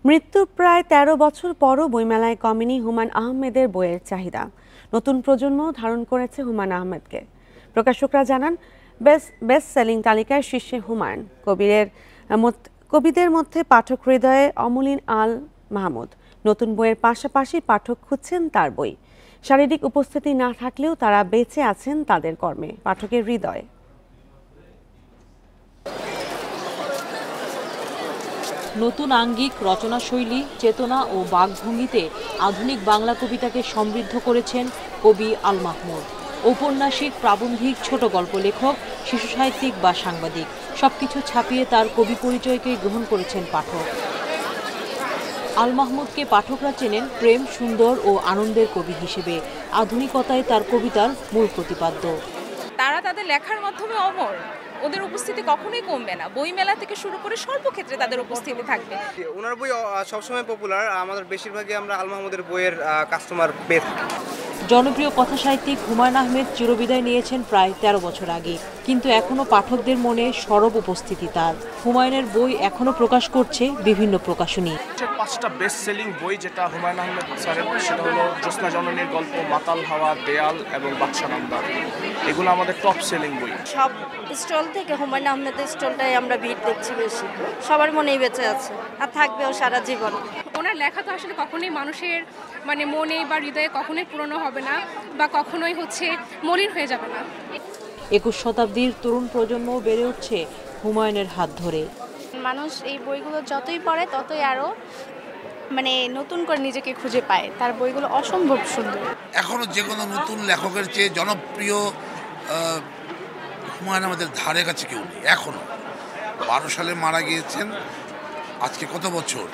মৃত্যুর প্রায় ১৩ বছর পরও বইমেলায় কমেনি হুমায়ূন আহমেদের বইয়ের চাহিদা। নতুন প্রজন্ম ধারণ করেছে হুমায়ূন আহমেদকে। প্রকাশকরা জানান, বেস্ট সেলিং তালিকায় শীর্ষে হুমায়ূন। কবিদের মধ্যে পাঠক হৃদয়ে অমলিন আল মাহমুদ। নতুন বইয়ের পাশাপাশি পাঠক খুঁজছেন তার বই। শারীরিক উপস্থিতি না থাকলেও তারা বেঁচে আছেন তাদের কর্মে, পাঠকের হৃদয়ে। নতুন আঙ্গিক, রচনাশৈলী, চেতনা ও বাকভঙ্গিতে আধুনিক বাংলা কবিতাকে সমৃদ্ধ করেছেন কবি আল মাহমুদ। ঔপন্যাসিক, প্রাবন্ধিক, ছোট গল্প লেখক, শিশু সাহিত্যিক বা সাংবাদিক সবকিছু ছাপিয়ে তার কবি পরিচয়কে গ্রহণ করেছেন পাঠক। আল মাহমুদকে পাঠকরা চেনেন প্রেম, সুন্দর ও আনন্দের কবি হিসেবে। আধুনিকতায় তার কবিতার মূল প্রতিপাদ্য। তারা তাদের লেখার মাধ্যমে অমর, ওদের উপস্থিতি কখনোই কমবে না। বইমেলা থেকে শুরু করে সর্বক্ষেত্রে তাদের উপস্থিতি থাকবে। ওনার বই সবসময় পপুলার, আমাদের বেশিরভাগই আমরা আল মাহমুদের বইয়ের কাস্টমার পেয়ে থাকি। জনপ্রিয় কথাসাহিত্যিক হুমায়ূন আহমেদ চিরবিদায় নিয়েছেন প্রায় ১৩ বছর আগে, কিন্তু এখনো পাঠকদের মনে সরব উপস্থিতি তার। হুমায়ূনের বই এখনো প্রকাশ করছে বিভিন্ন প্রকাশনী। ৫টা বেস্ট সেলিং বই যেটা হুমায়ূন আহমেদ স্যারের, সেটা হলো জ্যোৎস্না জননীর গল্প, মাতাল হাওয়া, দেয়াল এবং বাদশা নামদার। এগুলো আমাদের টপ সেলিং বই। সব স্টল থেকে হুমায়ূন আহমেদের স্টলটাই আমরা ভিড় দেখছি বেশি। সবার মনেই বেঁচে আছে আর থাকবেও সারা জীবন। ওনার লেখা তো আসলে কখনোই মানুষের মনে বা হৃদয়ে কখনোই পুরনো হবে না বা কখনোই মলিন হয়ে যাবে না। ২১ শতাব্দীর তরুণ প্রজন্ম বেড়ে উঠছে হুমায়ূনের হাত ধরে। মানুষ এই বইগুলো যতই পড়ে ততই আরো নতুন করে নিজেকে খুঁজে পায়। তার বইগুলো অসম্ভব সুন্দর। এখনো যে কোনো নতুন লেখকের চেয়ে জনপ্রিয় হুমায়ূন আমাদের ধারে কাছে কেউ নেই। এখনো ১২ সালে মারা গিয়েছেন, আজকে কত বছর,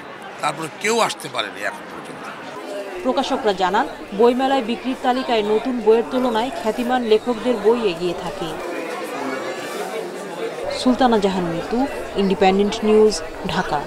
তারপরে কেউ আসতে পারেনি এখন পর্যন্ত। প্রকাশকরা জানান, বইমেলায় বিক্রির তালিকায় নতুন বইয়ের তুলনায় খ্যাতিমান লেখকদের বই এগিয়ে থাকে। সুলতানা জাহান মিতু, ইন্ডিপেন্ডেন্ট নিউজ, ঢাকা।